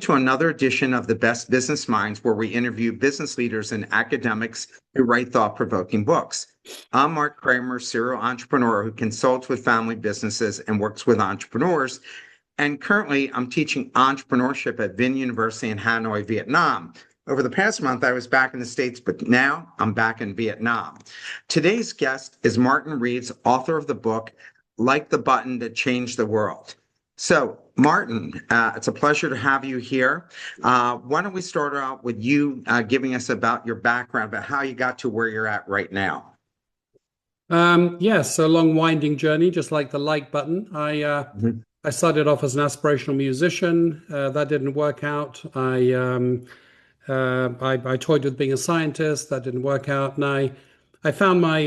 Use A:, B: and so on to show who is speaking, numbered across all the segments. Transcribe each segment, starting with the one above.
A: to another edition of the Best Business Minds, where we interview business leaders and academics who write thought-provoking books. I'm Marc Kramer, serial entrepreneur who consults with family businesses and works with entrepreneurs. And currently, I'm teaching entrepreneurship at Vinh University in Hanoi, Vietnam. Over the past month, I was back in the States, but now I'm back in Vietnam. Today's guest is Martin Reeves, author of the book, Like the Button That Changed the World. So, Martin, it's a pleasure to have you here. Why don't we start out with you giving us about your background, about how you got to where you're at right now?
B: Yes, a long winding journey, just like the like button. I started off as an aspirational musician. That didn't work out. I toyed with being a scientist. That didn't work out. And I found my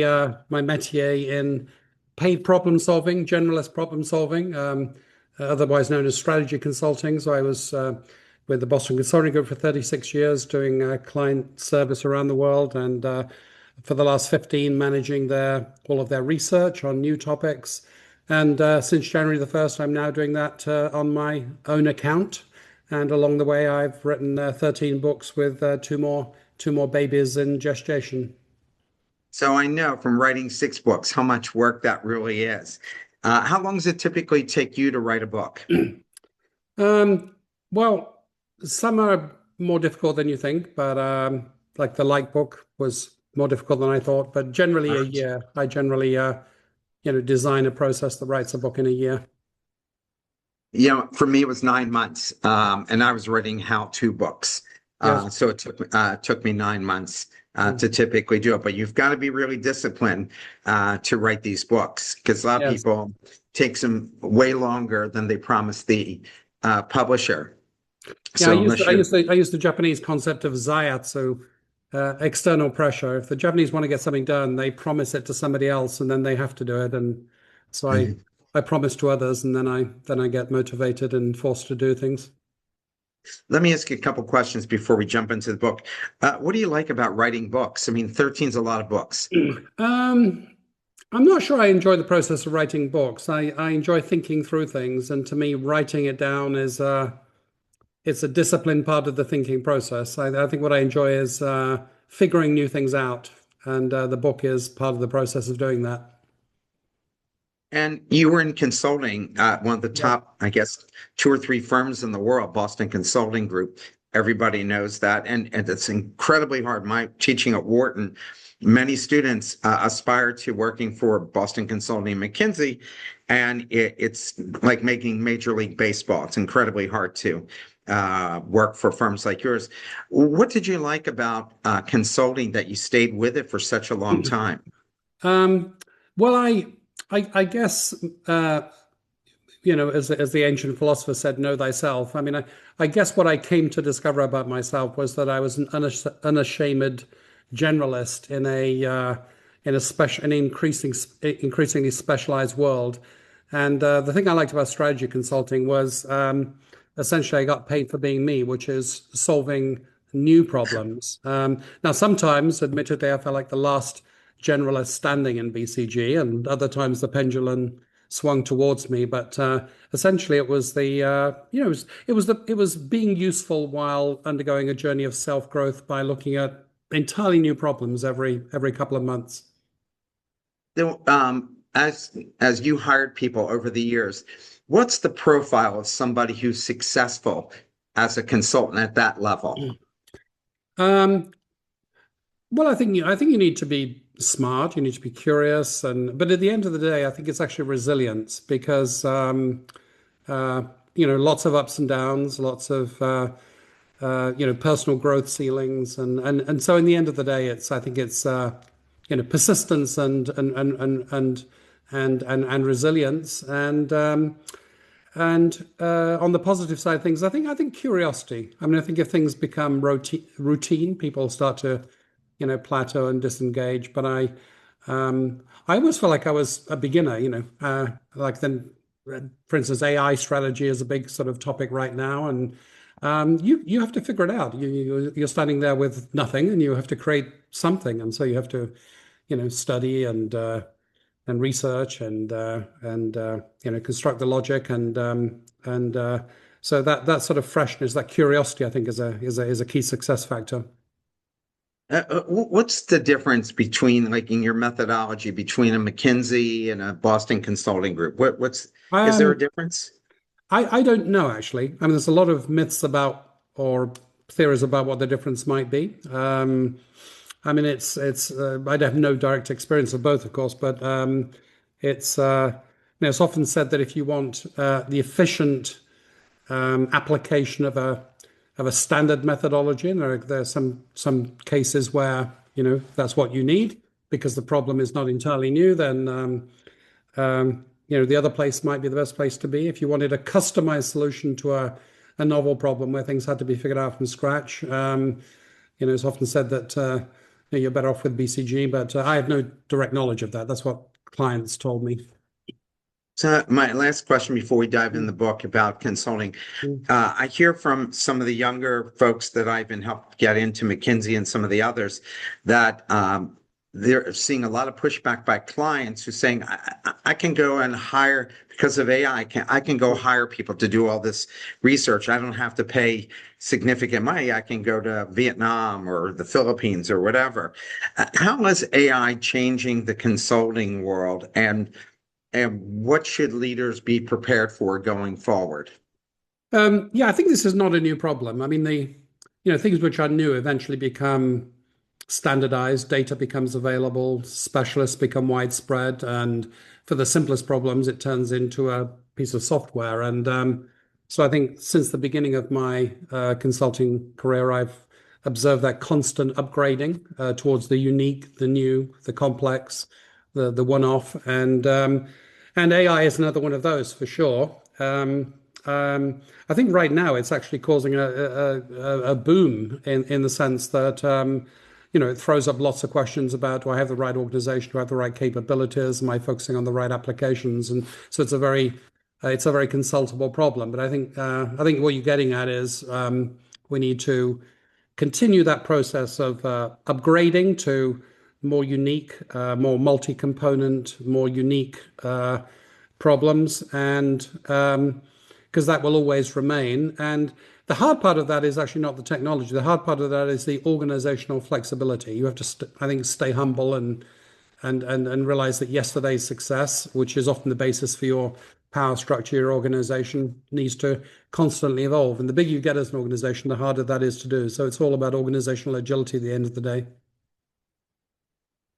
B: métier in paid problem solving, generalist problem solving, otherwise known as strategy consulting. So I was with the Boston Consulting Group for 36 years, doing client service around the world, and for the last 15, managing all of their research on new topics. And since January the 1st, I'm now doing that on my own account. And along the way, I've written 13 books with two more babies in gestation.
A: So I know from writing 6 books how much work that really is. How long does it typically take you to write a book?
B: Well, some are more difficult than you think, but like the Light book was more difficult than I thought. But generally a year. I generally, design a process that writes a book in a year.
A: For me, it was 9 months, and I was writing how-to books.
B: Yes.
A: So it took me 9 months to typically do it. But you've got to be really disciplined to write these books, because a lot of
B: Yes.
A: people takes them way longer than they promised the publisher.
B: Yeah,
A: So unless you're
B: I use the Japanese concept of zaiatsu, external pressure. If the Japanese want to get something done, they promise it to somebody else, and then they have to do it. And so I promise to others, and then I get motivated and forced to do things.
A: Let me ask you a couple questions before we jump into the book. What do you like about writing books? I mean, 13 is a lot of books.
B: I'm not sure I enjoy the process of writing books. I enjoy thinking through things, and to me, writing it down is it's a disciplined part of the thinking process. I think what I enjoy is figuring new things out, and the book is part of the process of doing that.
A: And you were in consulting, one of the
B: Yeah.
A: top, I guess, 2 or 3 firms in the world, Boston Consulting Group. Everybody knows that. And it's incredibly hard. My teaching at Wharton, many students aspire to working for Boston Consulting and McKinsey, and it's like making Major League Baseball. It's incredibly hard to work for firms like yours. What did you like about consulting that you stayed with it for such a long time?
B: Um, well, I guess as the ancient philosopher said, know thyself. I mean, I guess what I came to discover about myself was that I was an unashamed generalist in a special, an increasingly specialized world. And the thing I liked about strategy consulting was essentially I got paid for being me, which is solving new problems. Now, sometimes, admittedly, I felt like the last generalist standing in BCG, and other times the pendulum swung towards me. But essentially, it was it was being useful while undergoing a journey of self-growth by looking at entirely new problems every couple of months.
A: So, as you hired people over the years, what's the profile of somebody who's successful as a consultant at that level?
B: Um, well, I think you need to be smart, you need to be curious, but at the end of the day, I think it's actually resilience because uh, lots of ups and downs, lots of personal growth ceilings, and so in the end of the day, I think it's persistence and resilience and on the positive side of things, I think curiosity. I mean, I think if things become routine, people start to plateau and disengage. But I always felt like I was a beginner. Like then, for instance, AI strategy is a big sort of topic right now, and you have to figure it out. You're standing there with nothing, and you have to create something, and so you have to study and research and construct the logic and So that sort of freshness, that curiosity, I think, is a key success factor.
A: What's the difference between, like, in your methodology between a McKinsey and a Boston Consulting Group? Is there a
B: Um,
A: difference?
B: I don't know actually. I mean, there's a lot of myths about or theories about what the difference might be. I mean, it's I have no direct experience of both, of course, but it's it's often said that if you want the efficient application of a standard methodology, and there are some cases where that's what you need because the problem is not entirely new, then the other place might be the best place to be. If you wanted a customized solution to a novel problem where things had to be figured out from scratch, it's often said that you're better off with BCG, but I have no direct knowledge of that. That's what clients told me.
A: So my last question before we dive in the book about consulting. I hear from some of the younger folks that I've been helped get into McKinsey and some of the others that they're seeing a lot of pushback by clients who saying, I can go and hire because of AI. I can go hire people to do all this research. I don't have to pay significant money. I can go to Vietnam or the Philippines or whatever. How is AI changing the consulting world, and what should leaders be prepared for going forward?
B: Yeah, I think this is not a new problem. I mean, things which are new eventually become standardized, data becomes available, specialists become widespread, and for the simplest problems, it turns into a piece of software. And so I think since the beginning of my consulting career, I've observed that constant upgrading towards the unique, the new, the complex, the one-off, and AI is another one of those for sure. I think right now it's actually causing a boom in the sense that it throws up lots of questions about, do I have the right organization? Do I have the right capabilities? Am I focusing on the right applications? And so it's a very consultable problem. But I think what you're getting at is we need to continue that process of upgrading to more unique, more multi-component, more unique problems, and because that will always remain. And the hard part of that is actually not the technology. The hard part of that is the organizational flexibility. You have to, I think, stay humble and realize that yesterday's success, which is often the basis for your power structure, your organization needs to constantly evolve. And the bigger you get as an organization, the harder that is to do. So it's all about organizational agility at the end of the day.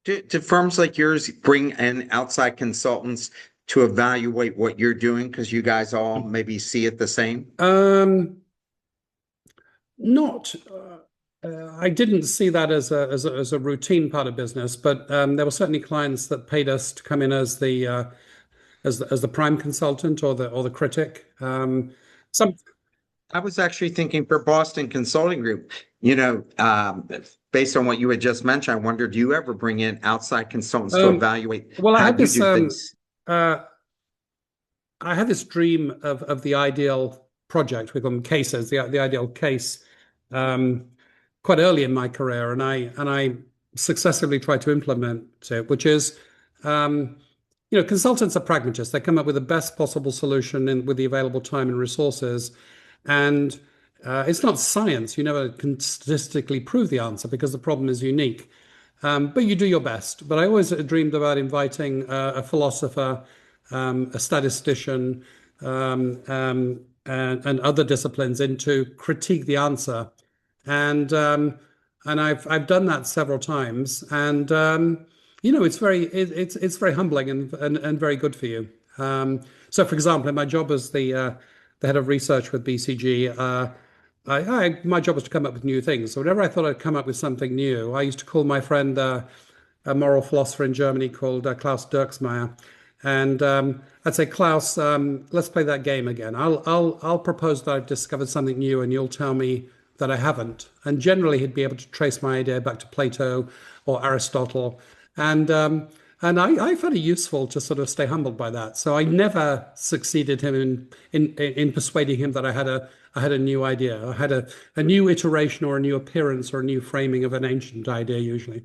A: Do firms like yours bring in outside consultants to evaluate what you're doing because you guys all maybe see it the same?
B: Um, Not. I didn't see that as a routine part of business, but there were certainly clients that paid us to come in as the prime consultant or the critic. Some
A: I was actually thinking for Boston Consulting Group, based on what you had just mentioned, I wondered, do you ever bring in outside consultants to
B: um,
A: evaluate
B: well,
A: how you do things?
B: uh, I had this dream of the ideal project with them cases, the ideal case, um, quite early in my career, and I successfully tried to implement it, which is, um, consultants are pragmatists. They come up with the best possible solution with the available time and resources, and it's not science. You never can statistically prove the answer because the problem is unique. But you do your best. But I always dreamed about inviting a philosopher, a statistician, and other disciplines in to critique the answer. And I've done that several times, and it's very humbling and very good for you. So, for example, in my job as the head of research with BCG, my job was to come up with new things. So whenever I thought I'd come up with something new, I used to call my friend a moral philosopher in Germany called Klaus Dirksmeyer, and I'd say, Klaus, let's play that game again. I'll propose that I've discovered something new, and you'll tell me that I haven't. And generally, he'd be able to trace my idea back to Plato or Aristotle, and I found it useful to sort of stay humbled by that. So I never succeeded him in persuading him that I had a new idea. I had a new iteration or a new appearance or a new framing of an ancient idea usually.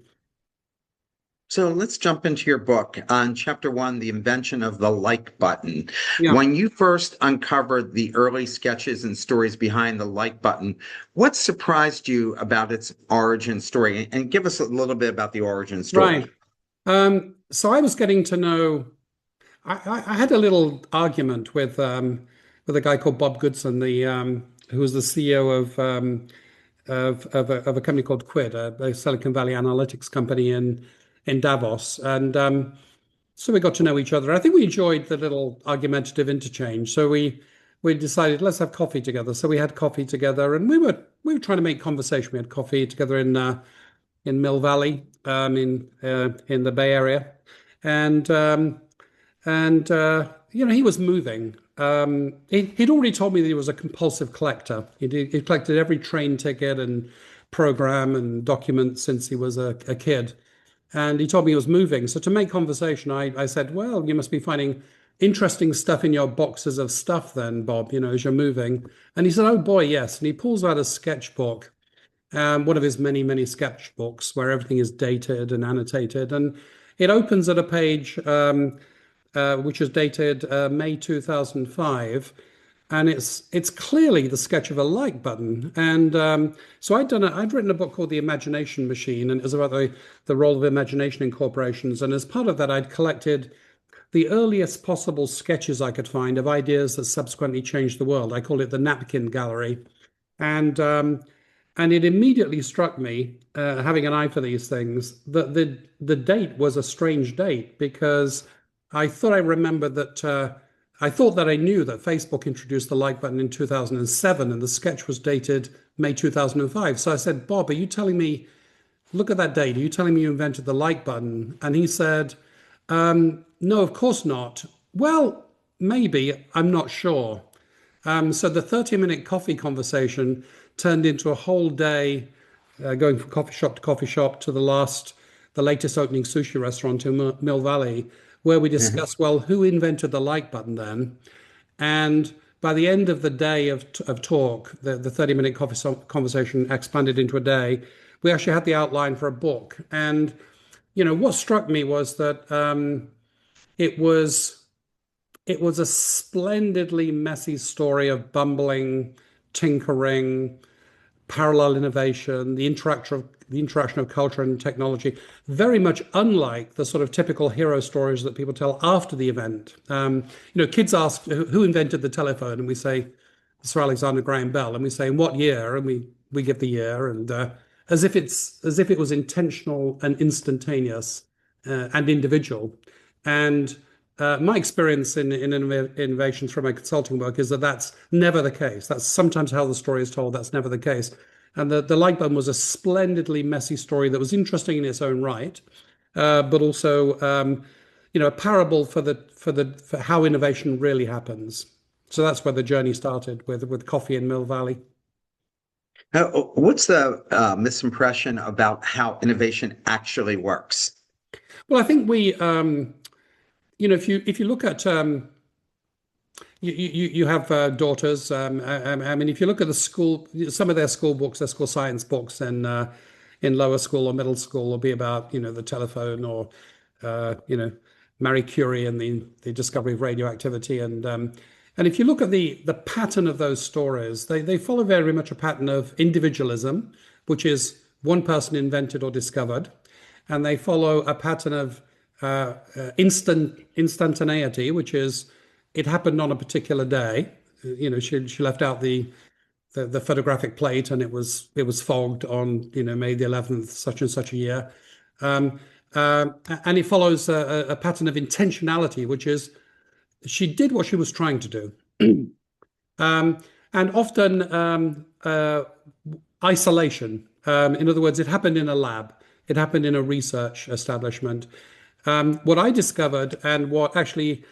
A: So let's jump into your book on chapter one, the invention of the like button.
B: Yeah.
A: When you first uncovered the early sketches and stories behind the like button, what surprised you about its origin story? And give us a little bit about the origin story.
B: Right. So I was getting to know. I had a little argument with a guy called Bob Goodson, the who was the CEO of a company called Quid, a Silicon Valley analytics company in Davos, and so we got to know each other. I think we enjoyed the little argumentative interchange. So we decided let's have coffee together. So we had coffee together, and we were trying to make conversation. We had coffee together in Mill Valley, in the Bay Area, and he was moving. He'd already told me that he was a compulsive collector. He collected every train ticket and program and document since he was a kid. And he told me he was moving. So to make conversation, I said, well, you must be finding interesting stuff in your boxes of stuff then, Bob, as you're moving. And he said, oh boy, yes. And he pulls out a sketchbook, one of his many, many sketchbooks where everything is dated and annotated. And it opens at a page which is dated May 2005. And it's clearly the sketch of a like button. And so I'd written a book called The Imagination Machine, and it was about the role of imagination in corporations. And as part of that, I'd collected the earliest possible sketches I could find of ideas that subsequently changed the world. I called it the Napkin Gallery. And it immediately struck me, having an eye for these things, that the date was a strange date because I thought I remembered that I thought that I knew that Facebook introduced the like button in 2007 and the sketch was dated May 2005. So I said, Bob, are you telling me, look at that date, are you telling me you invented the like button? And he said, no, of course not. Well, maybe, I'm not sure. So the 30-minute coffee conversation turned into a whole day going from coffee shop to the latest opening sushi restaurant in Mill Valley, where we discussed, well, who invented the like button then? And by the end of the day of talk, the 30-minute coffee conversation expanded into a day. We actually had the outline for a book. And, what struck me was that it was it was a splendidly messy story of bumbling, tinkering, parallel innovation, the interaction of culture and technology, very much unlike the sort of typical hero stories that people tell after the event. Kids ask who invented the telephone, and we say Sir Alexander Graham Bell, and we say in what year, and we give the year, and as if it was intentional and instantaneous and individual. And my experience in innovations from my consulting work is that that's never the case. That's sometimes how the story is told. That's never the case. And the light button was a splendidly messy story that was interesting in its own right, but also, a parable for how innovation really happens. So that's where the journey started with coffee in Mill Valley.
A: What's the misimpression about how innovation actually works?
B: Well, I think if you look at you have daughters. I mean, if you look at the school, some of their school books, their school science books, in lower school or middle school, will be about the telephone or Marie Curie and the discovery of radioactivity. And if you look at the pattern of those stories, they follow very much a pattern of individualism, which is one person invented or discovered, and they follow a pattern of instantaneity, which is it happened on a particular day. She left out the photographic plate, and it was fogged on May the 11th, such and such a year. And it follows a pattern of intentionality, which is she did what she was trying to do. And often isolation. In other words, it happened in a lab. It happened in a research establishment. What I discovered, and what actually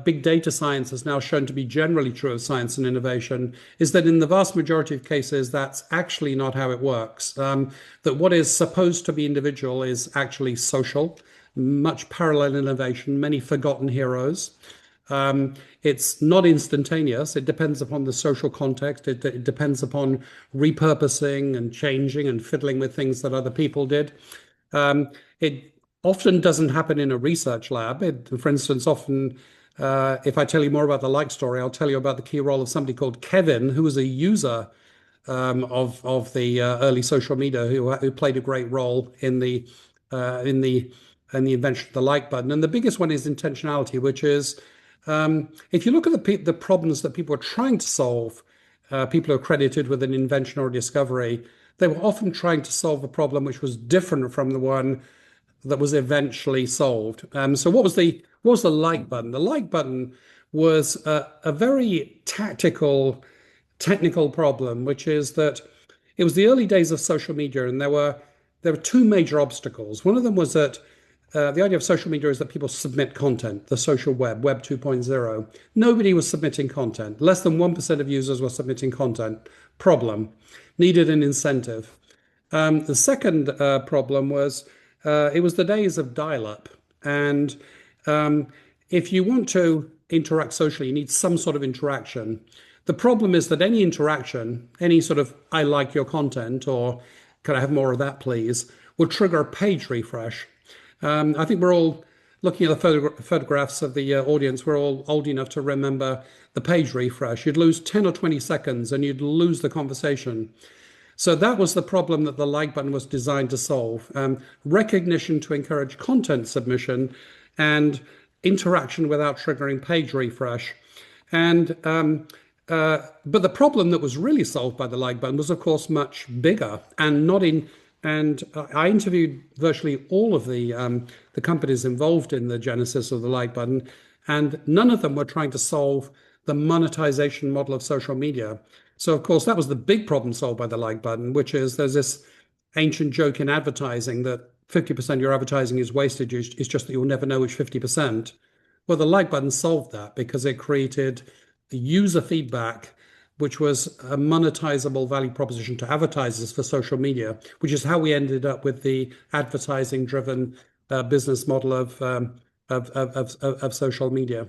B: big data science has now shown to be generally true of science and innovation, is that in the vast majority of cases, that's actually not how it works. That what is supposed to be individual is actually social, much parallel innovation, many forgotten heroes. It's not instantaneous. It depends upon the social context. It depends upon repurposing and changing and fiddling with things that other people did. It often doesn't happen in a research lab. For instance, often, if I tell you more about the like story, I'll tell you about the key role of somebody called Kevin, who was a user of the early social media, who played a great role in the in the invention of the like button. And the biggest one is intentionality, which is if you look at the problems that people are trying to solve, people who are credited with an invention or a discovery, they were often trying to solve a problem which was different from the one that was eventually solved. So what was the like button? The like button was a very technical problem, which is that it was the early days of social media, and there were two major obstacles. One of them was that the idea of social media is that people submit content, the social web 2.0. Nobody was submitting content. Less than 1% of users were submitting content. Problem. Needed an incentive. The second problem was it was the days of dial-up. And if you want to interact socially, you need some sort of interaction. The problem is that any interaction, any sort of I like your content or can I have more of that, please, will trigger a page refresh. I think we're all looking at the photographs of the audience. We're all old enough to remember the page refresh. You'd lose 10 or 20 seconds and you'd lose the conversation. So that was the problem that the like button was designed to solve. Recognition to encourage content submission and interaction without triggering page refresh. And but the problem that was really solved by the like button was, of course, much bigger and not in. And I interviewed virtually all of the companies involved in the genesis of the like button, and none of them were trying to solve the monetization model of social media. So, of course, that was the big problem solved by the like button, which is there's this ancient joke in advertising that 50% of your advertising is wasted. It's just that you'll never know which 50%. Well, the like button solved that because it created user feedback, which was a monetizable value proposition to advertisers for social media, which is how we ended up with the advertising-driven business model of social media.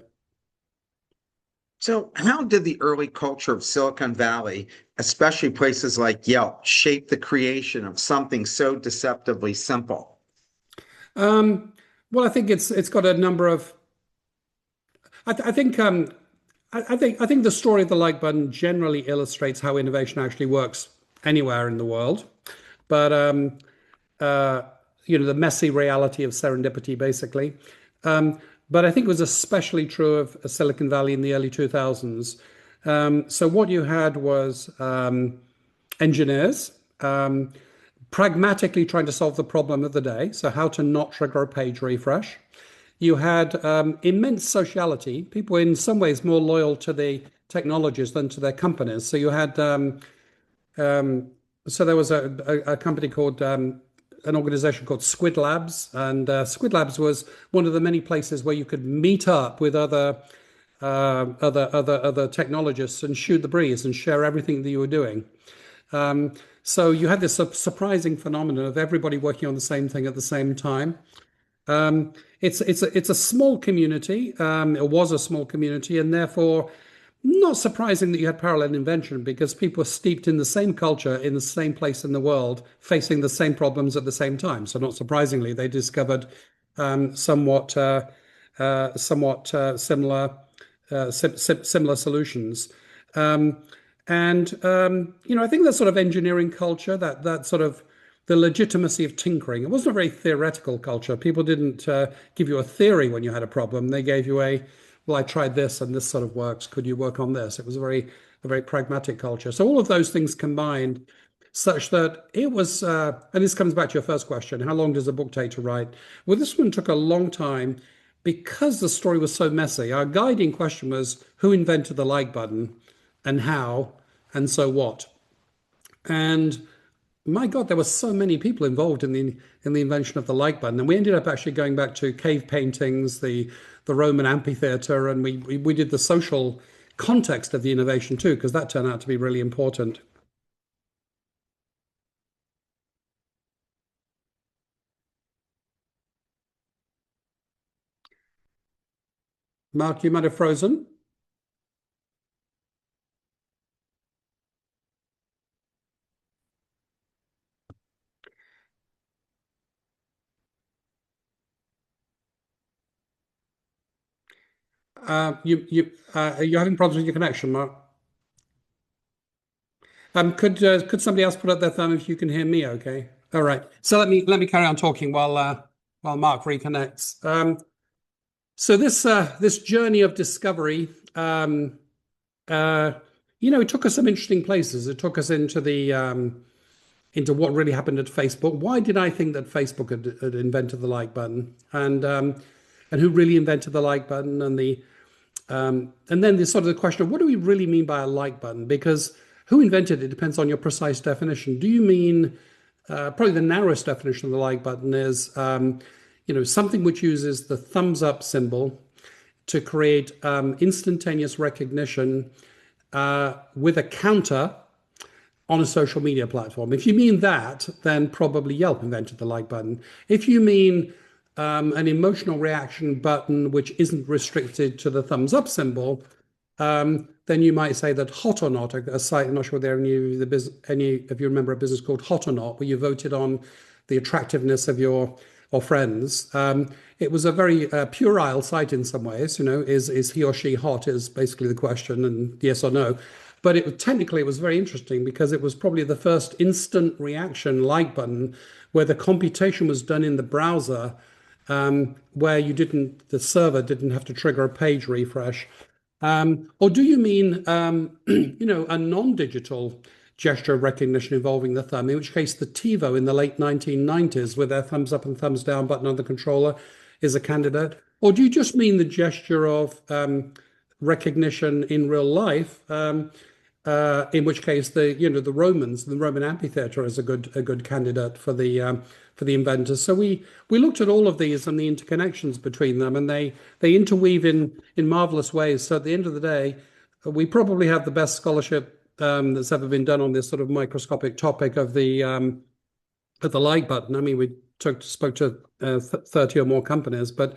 A: So, how did the early culture of Silicon Valley, especially places like Yelp, shape the creation of something so deceptively simple?
B: Um, well, I think it's got a number of. I think I think the story of the like button generally illustrates how innovation actually works anywhere in the world, but uh, the messy reality of serendipity, basically. But I think it was especially true of Silicon Valley in the early 2000s. So what you had was engineers pragmatically trying to solve the problem of the day. So how to not trigger a page refresh. You had immense sociality, people in some ways more loyal to the technologies than to their companies. So you had so there was a company called an organization called Squid Labs, and Squid Labs was one of the many places where you could meet up with other technologists and shoot the breeze and share everything that you were doing. So you had this surprising phenomenon of everybody working on the same thing at the same time. It's a small community. It was a small community, and therefore not surprising that you had parallel invention because people were steeped in the same culture in the same place in the world, facing the same problems at the same time. So not surprisingly, they discovered somewhat similar similar solutions. Um, and I think that sort of engineering culture, that sort of the legitimacy of tinkering. It wasn't a very theoretical culture. People didn't give you a theory when you had a problem. They gave you well, I tried this and this sort of works. Could you work on this? It was a very pragmatic culture. So all of those things combined, such that it was. And this comes back to your first question: how long does a book take to write? Well, this one took a long time because the story was so messy. Our guiding question was who invented the like button, and how, and so what. And my God, there were so many people involved in the invention of the like button, and we ended up actually going back to cave paintings, the Roman amphitheater, and we did the social context of the innovation too, because that turned out to be really important. Mark, you might have frozen. You're having problems with your connection, Mark. Could somebody else put up their thumb if you can hear me? Okay. All right. So let me carry on talking while Mark reconnects. So this journey of discovery, uh, it took us some interesting places. It took us into what really happened at Facebook. Why did I think that Facebook had invented the like button, and who really invented the like button, and then the sort of the question of what do we really mean by a like button? Because who invented it depends on your precise definition. Do you mean probably the narrowest definition of the like button is something which uses the thumbs up symbol to create instantaneous recognition with a counter on a social media platform. If you mean that, then probably Yelp invented the like button. If you mean an emotional reaction button which isn't restricted to the thumbs up symbol, then you might say that Hot or Not, a site, I'm not sure whether any of you remember a business called Hot or Not, where you voted on the attractiveness of your or friends. It was a very puerile site in some ways. Is he or she hot is basically the question, and yes or no. But technically it was very interesting because it was probably the first instant reaction like button where the computation was done in the browser, where the server didn't have to trigger a page refresh. Or do you mean, a non-digital gesture recognition involving the thumb, in which case the TiVo in the late 1990s with their thumbs up and thumbs down button on the controller is a candidate? Or do you just mean the gesture of recognition in real life, in which case the Roman amphitheater is a good candidate for the inventors. So we looked at all of these and the interconnections between them, and they interweave in marvelous ways. So at the end of the day, we probably have the best scholarship that's ever been done on this sort of microscopic topic of the like button. I mean, we spoke to 30 or more companies, but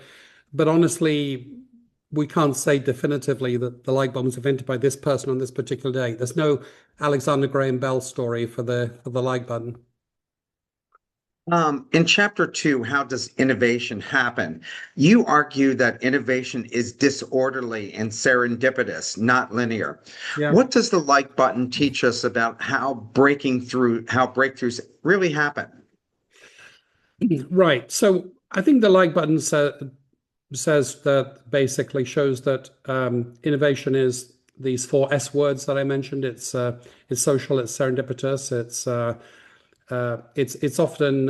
B: honestly, we can't say definitively that the like button was invented by this person on this particular day. There's no Alexander Graham Bell story for the like button.
A: In chapter 2, how does innovation happen? You argue that innovation is disorderly and serendipitous, not linear.
B: Yeah.
A: What does the like button teach us about how breakthroughs really happen?
B: Right. So I think the like button says that basically shows that innovation is these four S words that I mentioned. It's social, it's serendipitous, it's often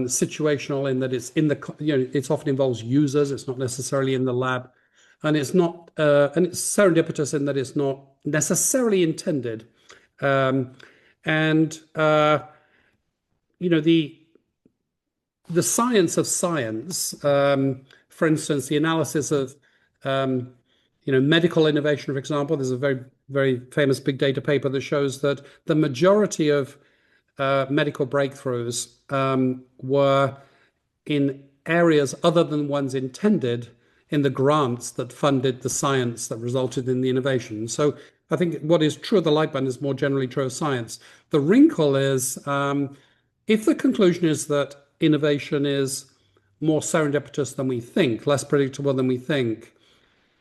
B: situational in that it often involves users. It's not necessarily in the lab, and it's serendipitous in that it's not necessarily intended. Um, and the science of science, for instance, the analysis of medical innovation, for example. There's a very, very famous big data paper that shows that the majority of medical breakthroughs were in areas other than ones intended in the grants that funded the science that resulted in the innovation. So I think what is true of the light button is more generally true of science. The wrinkle is if the conclusion is that innovation is more serendipitous than we think, less predictable than we think,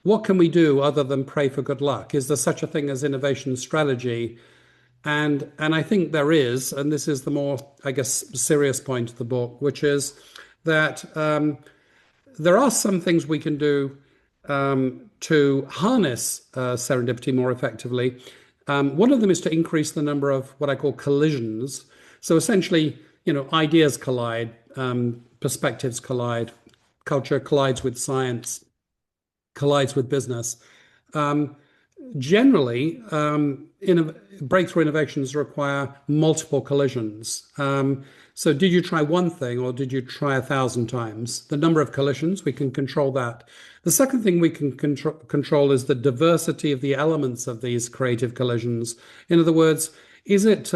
B: what can we do other than pray for good luck? Is there such a thing as innovation strategy? And I think there is, and this is the more, I guess, serious point of the book, which is that there are some things we can do to harness serendipity more effectively. One of them is to increase the number of what I call collisions. So essentially, ideas collide, perspectives collide, culture collides with science, collides with business. Generally, breakthrough innovations require multiple collisions. So did you try one thing or did you try 1,000 times? The number of collisions, we can control that. The second thing we can control is the diversity of the elements of these creative collisions. In other words, is it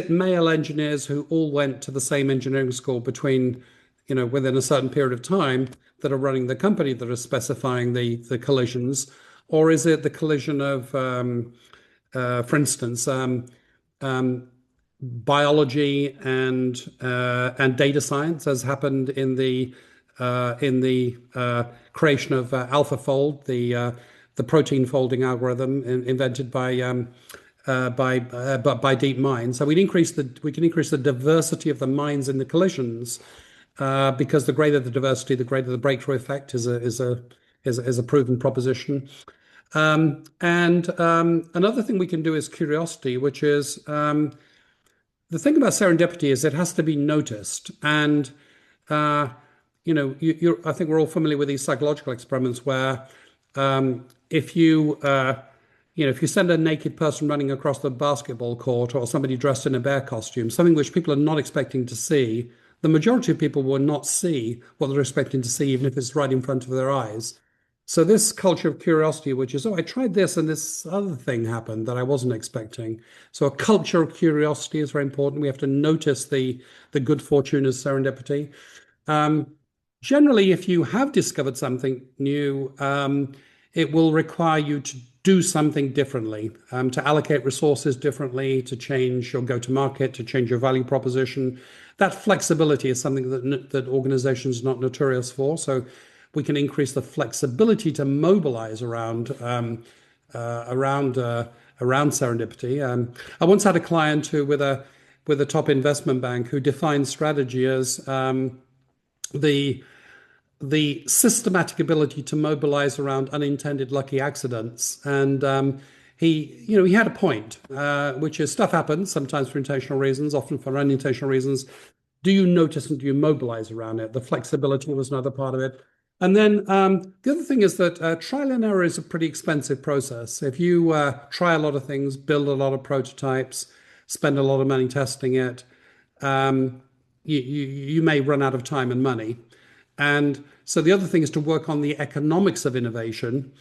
B: male engineers who all went to the same engineering school within a certain period of time that are running the company that are specifying the collisions? Or is it the collision of, for instance, biology and data science, as happened in the in the creation of AlphaFold, the protein folding algorithm invented by DeepMind. So we can increase the diversity of the minds in the collisions, because the greater the diversity, the greater the breakthrough effect is a proven proposition. And another thing we can do is curiosity, which is the thing about serendipity is it has to be noticed. And uh, I think we're all familiar with these psychological experiments where if if you send a naked person running across the basketball court or somebody dressed in a bear costume, something which people are not expecting to see, the majority of people will not see what they're expecting to see, even if it's right in front of their eyes. So this culture of curiosity, which is, oh, I tried this and this other thing happened that I wasn't expecting. So a culture of curiosity is very important. We have to notice the good fortune as serendipity. Um, Generally, if you have discovered something new, it will require you to do something differently, to allocate resources differently, to change your go-to-market, to change your value proposition. That flexibility is something that organizations are not notorious for. So we can increase the flexibility to mobilize around serendipity. I once had a client who, with a top investment bank, who defined strategy as the the systematic ability to mobilize around unintended lucky accidents. And he had a point, which is stuff happens sometimes for intentional reasons, often for unintentional reasons. Do you notice and do you mobilize around it? The flexibility was another part of it. And then the other thing is that trial and error is a pretty expensive process. If you try a lot of things, build a lot of prototypes, spend a lot of money testing it, you may run out of time and money. And so the other thing is to work on the economics of innovation,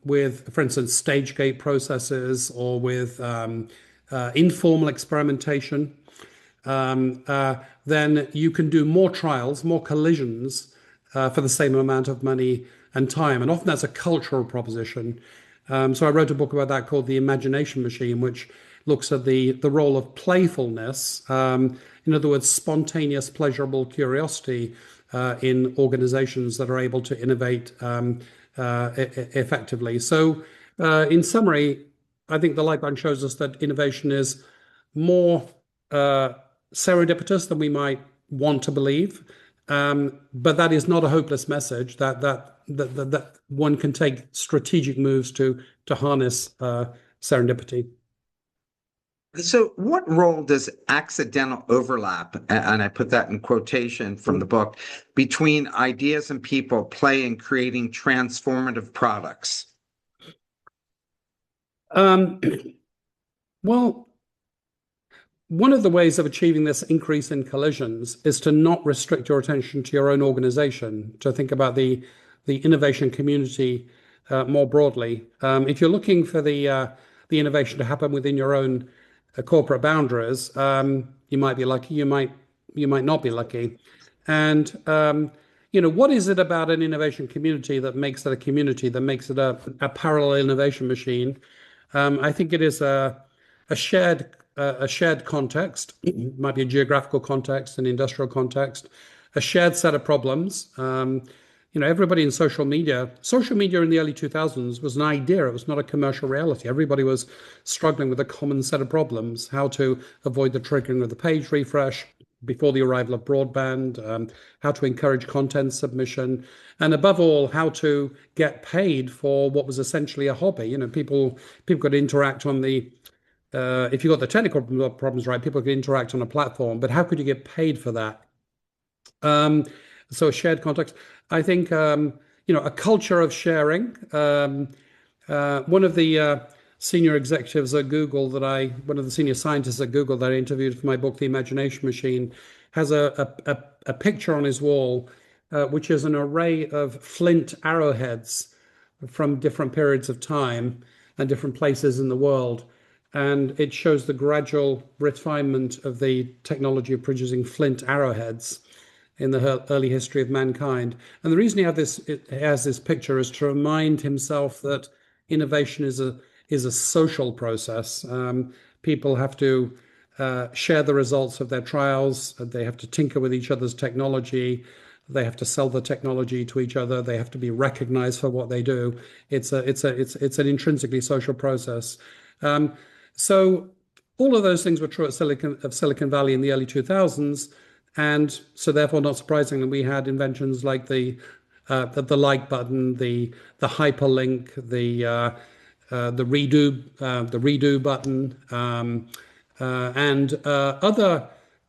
B: with, for instance, stage gate processes or with informal experimentation. Then you can do more trials, more collisions for the same amount of money and time. And often that's a cultural proposition. So I wrote a book about that called The Imagination Machine, which looks at the role of playfulness, in other words, spontaneous, pleasurable curiosity in organizations that are able to innovate effectively. So, in summary, I think the Lifeline shows us that innovation is more serendipitous than we might want to believe, but that is not a hopeless message. That one can take strategic moves to harness serendipity.
A: So, what role does accidental overlap, and I put that in quotation from the book, between ideas and people play in creating transformative products?
B: Um, well, one of the ways of achieving this increase in collisions is to not restrict your attention to your own organization, to think about the innovation community more broadly. If you're looking for the innovation to happen within your own corporate boundaries, you might be lucky, you might not be lucky. And what is it about an innovation community that makes it a community, that makes it a parallel innovation machine? I think it is a shared context. It might be a geographical context, an industrial context, a shared set of problems. Everybody in social media in the early 2000s was an idea. It was not a commercial reality. Everybody was struggling with a common set of problems: how to avoid the triggering of the page refresh before the arrival of broadband, how to encourage content submission, and above all, how to get paid for what was essentially a hobby. People could interact on the if you got the technical problems right, people could interact on a platform, but how could you get paid for that? Um, so a shared context. I think a culture of sharing. One of the senior executives at Google one of the senior scientists at Google that I interviewed for my book, The Imagination Machine, has a picture on his wall, which is an array of flint arrowheads from different periods of time and different places in the world. And it shows the gradual refinement of the technology of producing flint arrowheads in the early history of mankind. And the reason he has this picture is to remind himself that innovation is a social process. People have to share the results of their trials. They have to tinker with each other's technology. They have to sell the technology to each other. They have to be recognized for what they do. It's an intrinsically social process. Um, so all of those things were true at Silicon Valley in the early 2000s, and so therefore, not surprisingly, we had inventions like the like button, the hyperlink, the redo button, and other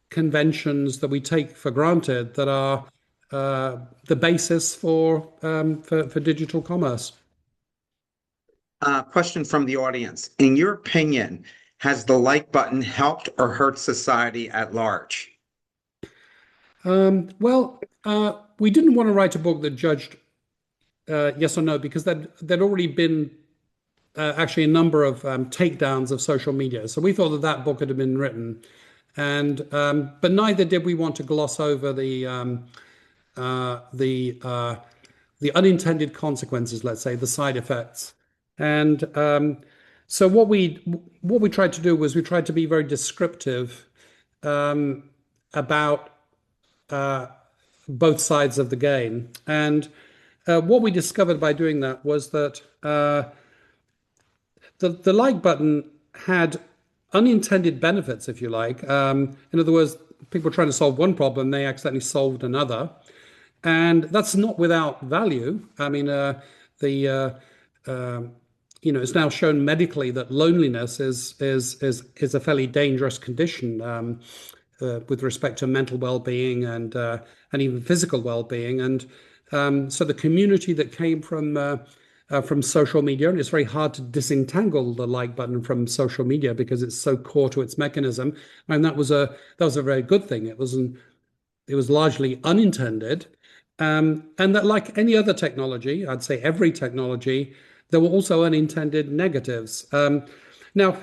B: conventions that we take for granted that are the basis for digital commerce.
A: Question from the audience. In your opinion, has the like button helped or hurt society at large?
B: We didn't want to write a book that judged yes or no because there'd already been actually a number of takedowns of social media. So we thought that that book had been written, and but neither did we want to gloss over uh, the uh, the unintended consequences, let's say, the side effects. And so what we tried to do was we tried to be very descriptive about both sides of the game. And what we discovered by doing that was that the like button had unintended benefits, if you like. In other words, people trying to solve one problem, they accidentally solved another. And that's not without value. I mean, it's now shown medically that loneliness is a fairly dangerous condition with respect to mental well-being and even physical well-being. And so the community that came from social media, and it's very hard to disentangle the like button from social media because it's so core to its mechanism. And that was a very good thing. It was largely unintended. And that, like any other technology, I'd say every technology, there were also unintended negatives. Now,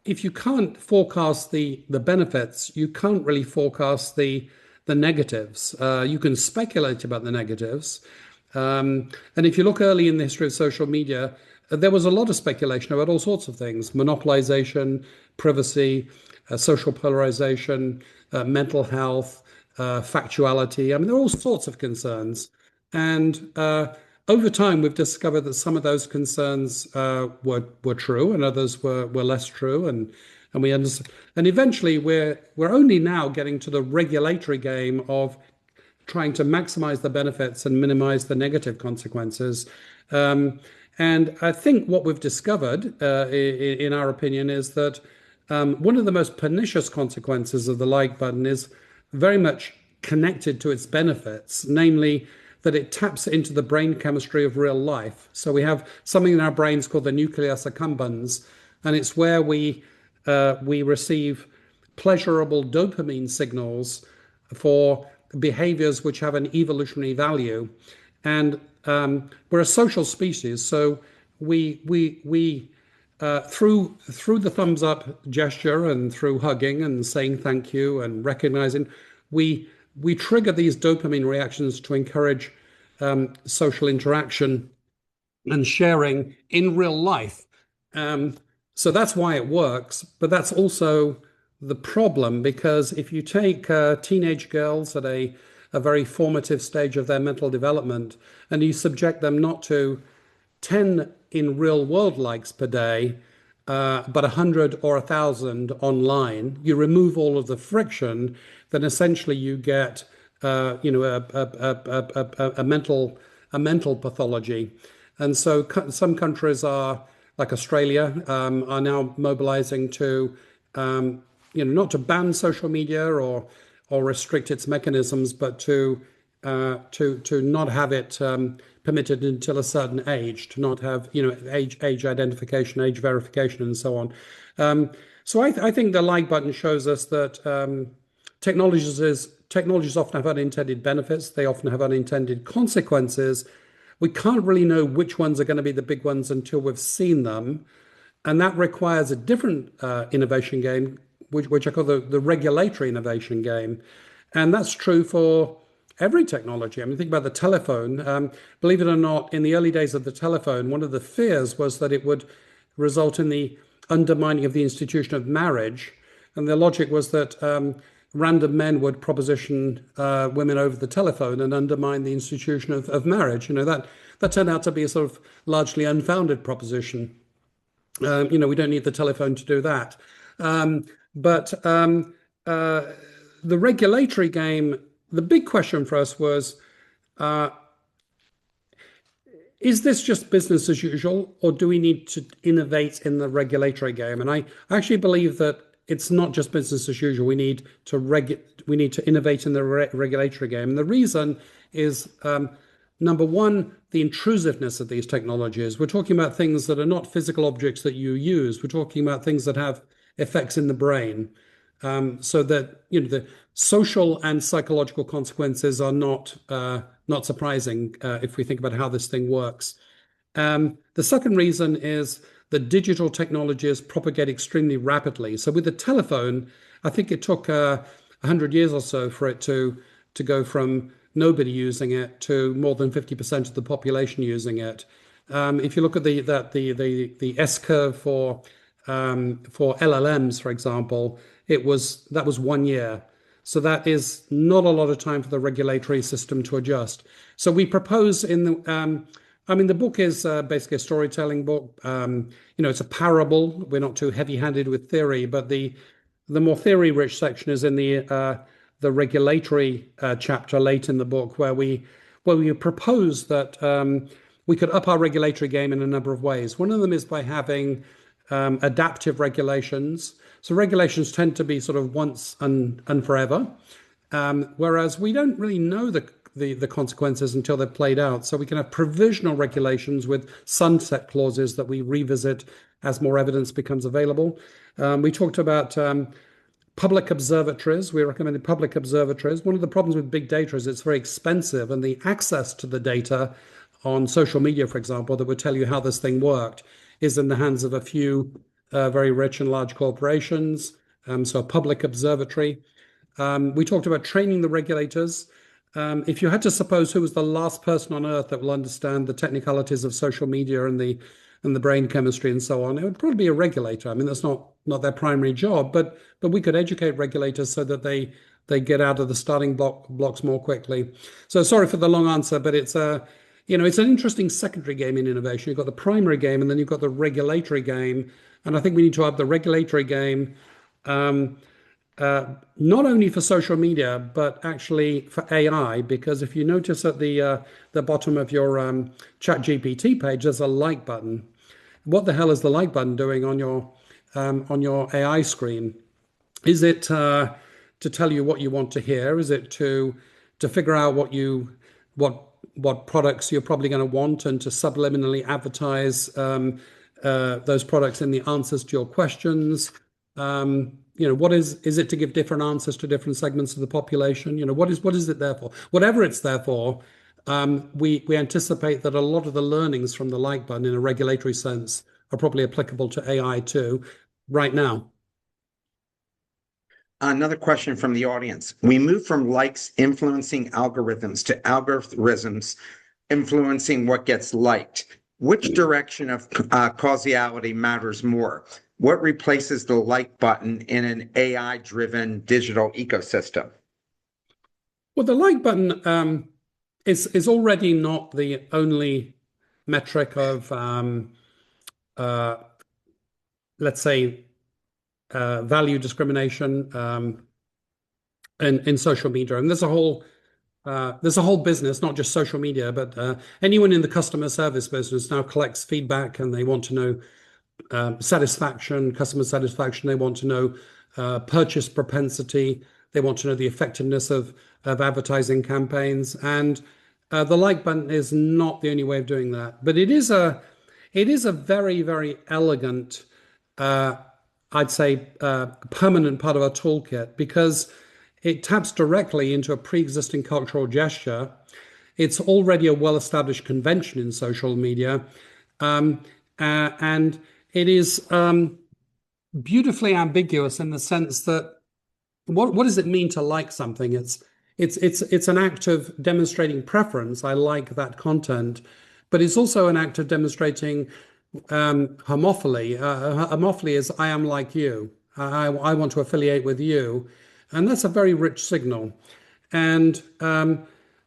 B: if you can't forecast the benefits, you can't really forecast the negatives. You can speculate about the negatives. And if you look early in the history of social media, there was a lot of speculation about all sorts of things: monopolization, privacy, social polarization, mental health, factuality. I mean, there are all sorts of concerns. And over time, we've discovered that some of those concerns were true, and others were less true. And we understand. And eventually, we're only now getting to the regulatory game of trying to maximize the benefits and minimize the negative consequences. And I think what we've discovered, in our opinion, is that one of the most pernicious consequences of the like button is very much connected to its benefits, namely that it taps into the brain chemistry of real life. So we have something in our brains called the nucleus accumbens, and it's where we receive pleasurable dopamine signals for behaviors which have an evolutionary value. And we're a social species, so we through the thumbs up gesture and through hugging and saying thank you and recognizing, we trigger these dopamine reactions to encourage social interaction and sharing in real life. So that's why it works, but that's also the problem, because if you take teenage girls at a very formative stage of their mental development and you subject them not to 10 in real world likes per day, but 100 or 1,000 online, you remove all of the friction, then essentially you get a mental pathology. And so some countries are, like Australia, are now mobilizing to not to ban social media or restrict its mechanisms, but to not have it permitted until a certain age, to not have age identification, age verification, and so on. So I think the like button shows us that technologies often have unintended benefits. They often have unintended consequences. We can't really know which ones are going to be the big ones until we've seen them. And that requires a different innovation game, which I call the regulatory innovation game. And that's true for every technology. I mean, think about the telephone. Believe it or not, in the early days of the telephone, one of the fears was that it would result in the undermining of the institution of marriage. And the logic was that random men would proposition women over the telephone and undermine the institution of marriage. That turned out to be a sort of largely unfounded proposition. We don't need the telephone to do that. But the regulatory game, the big question for us was, is this just business as usual, or do we need to innovate in the regulatory game? And I actually believe that it's not just business as usual. We need to innovate in the regulatory game. And the reason is, number one, the intrusiveness of these technologies. We're talking about things that are not physical objects that you use. We're talking about things that have effects in the brain. So that the social and psychological consequences are not surprising if we think about how this thing works. The second reason is that digital technologies propagate extremely rapidly. So with the telephone, I think it took 100 years or so for it to go from nobody using it to more than 50% of the population using it. If you look at the S curve for LLMs, for example, that was 1 year. So that is not a lot of time for the regulatory system to adjust. So we propose the book is basically a storytelling book. It's a parable. We're not too heavy-handed with theory, but the more theory-rich section is in the regulatory chapter late in the book, where we propose that we could up our regulatory game in a number of ways. One of them is by having adaptive regulations. So regulations tend to be sort of once and forever, whereas we don't really know the consequences until they're played out. So we can have provisional regulations with sunset clauses that we revisit as more evidence becomes available. We talked about public observatories. We recommended public observatories. One of the problems with big data is it's very expensive, and the access to the data on social media, for example, that would tell you how this thing worked, is in the hands of a few very rich and large corporations. So a public observatory. We talked about training the regulators. If you had to suppose who was the last person on earth that will understand the technicalities of social media and the brain chemistry and so on, it would probably be a regulator. I mean, that's not their primary job, but we could educate regulators so that they get out of the starting blocks more quickly. So sorry for the long answer, but it's an interesting secondary game in innovation. You've got the primary game, and then you've got the regulatory game. And I think we need to up the regulatory game, not only for social media, but actually for AI, because if you notice at the bottom of your ChatGPT page, there's a like button. What the hell is the like button doing on your AI screen? Is it to tell you what you want to hear? Is it to figure out what products you're probably going to want, and to subliminally advertise those products in the answers to your questions? What is it to give different answers to different segments of the population? What is it there for? Whatever it's there for, we anticipate that a lot of the learnings from the like button in a regulatory sense are probably applicable to AI too, right now.
A: Another question from the audience. We move from likes influencing algorithms to algorithms influencing what gets liked. Which direction of causality matters more? What replaces the like button in an AI-driven digital ecosystem?
B: Well, the like button is already not the only metric of, let's say, value discrimination in social media. And there's a whole business, not just social media, but anyone in the customer service business now collects feedback, and they want to know customer satisfaction. They want to know purchase propensity. They want to know the effectiveness of advertising campaigns. And the like button is not the only way of doing that. But it is a very, very elegant, I'd say, permanent part of our toolkit, because it taps directly into a pre-existing cultural gesture. It's already a well-established convention in social media. And it is beautifully ambiguous in the sense that what does it mean to like something? It's an act of demonstrating preference. I like that content, but it's also an act of demonstrating homophily. Homophily is I am like you. I want to affiliate with you. And that's a very rich signal. And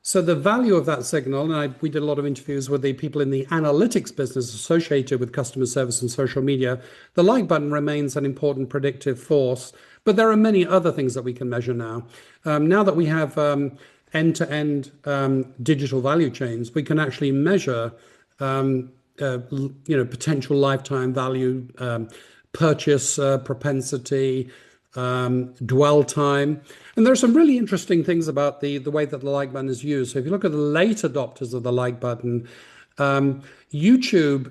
B: so the value of that signal, and we did a lot of interviews with the people in the analytics business associated with customer service and social media. The like button remains an important predictive force, but there are many other things that we can measure now. Now that we have end-to-end digital value chains, we can actually measure potential lifetime value, purchase propensity, dwell time. And there are some really interesting things about the way that the like button is used. So if you look at the late adopters of the like button, YouTube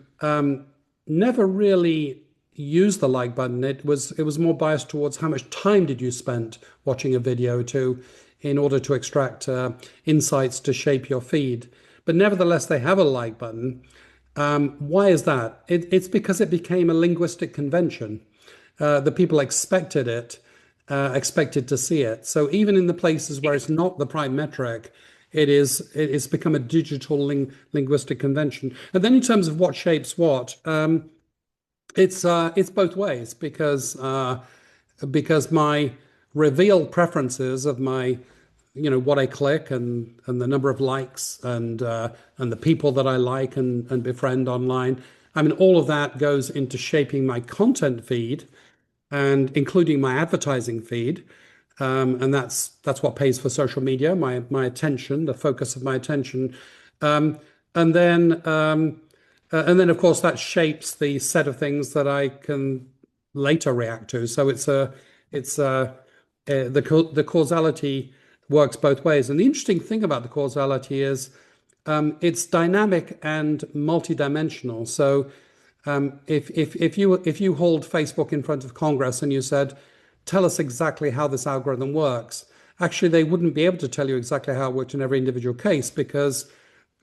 B: never really used the like button. It was more biased towards how much time did you spend watching a video in order to extract insights to shape your feed. But nevertheless, they have a like button. Why is that? It's because it became a linguistic convention. The people expected it, expected to see it. So even in the places where it's not the prime metric, it's become a digital linguistic convention. And then in terms of what shapes what, it's both ways because my revealed preferences of my what I click and the number of likes and the people that I like and befriend online. I mean, all of that goes into shaping my content feed and including my advertising feed. And that's what pays for social media, my attention, the focus of my attention. Um, and then of course that shapes the set of things that I can later react to. So the causality works both ways. And the interesting thing about the causality is it's dynamic and multidimensional. So if you hold Facebook in front of Congress and you said, tell us exactly how this algorithm works, actually they wouldn't be able to tell you exactly how it worked in every individual case because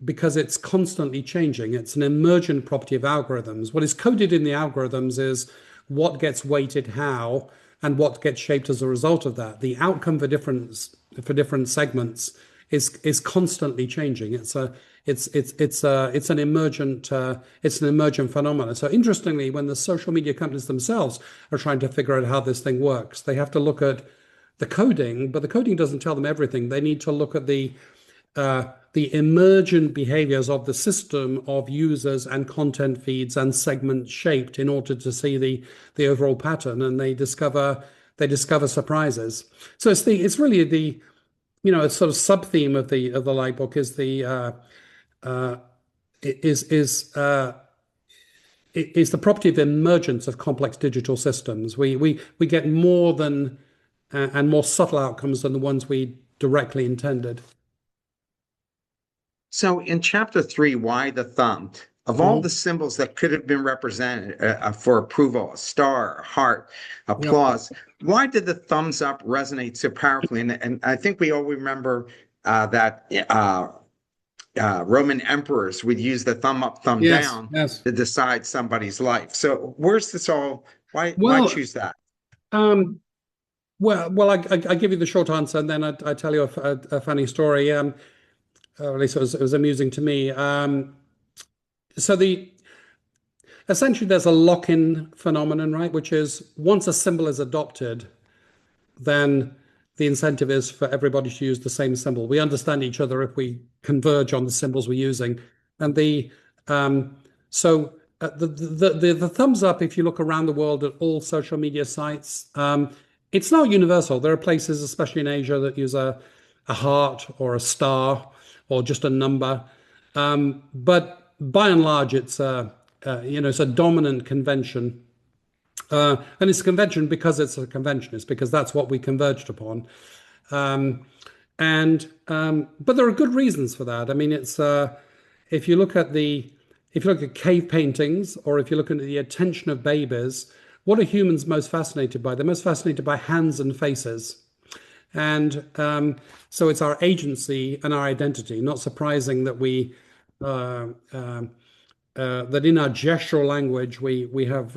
B: it's constantly changing. It's an emergent property of algorithms. What is coded in the algorithms is what gets weighted how and what gets shaped as a result of that. The outcome for different segments is constantly changing. It's an emergent phenomenon. So interestingly, when the social media companies themselves are trying to figure out how this thing works, they have to look at the coding, but the coding doesn't tell them everything. They need to look at the emergent behaviors of the system of users and content feeds and segments shaped in order to see the overall pattern, and they discover surprises. So it's really a sort of sub theme of the light book is the property of emergence of complex digital systems. We get more than and more subtle outcomes than the ones we directly intended.
A: So in chapter 3, why the thumb? Of all the
B: Mhm.
A: symbols that could have been represented for approval, a star, a heart,
B: Yep.
A: applause, why did the thumbs up resonate so powerfully? And I think we all remember that Roman emperors would use the thumb up, thumb
B: Yes.
A: down
B: Yes.
A: to decide somebody's life. So where's this all? Why
B: Well,
A: choose that?
B: um, I give you the short answer, and then I tell you a funny story. Or at least it was amusing to me. So essentially there's a lock-in phenomenon, right? Which is once a symbol is adopted, then the incentive is for everybody to use the same symbol. We understand each other if we converge on the symbols we're using. And the thumbs up, if you look around the world at all social media sites, it's not universal. There are places, especially in Asia, that use a heart or a star or just a number. But by and large, it's a dominant convention, and it's a convention because it's a convention. It's because that's what we converged upon. Um, but there are good reasons for that. I mean, it's if you look at the if you look at cave paintings or if you look at the attention of babies, what are humans most fascinated by? They're most fascinated by hands and faces. And so it's our agency and our identity. Not surprising that uh, um, that in our gestural language we have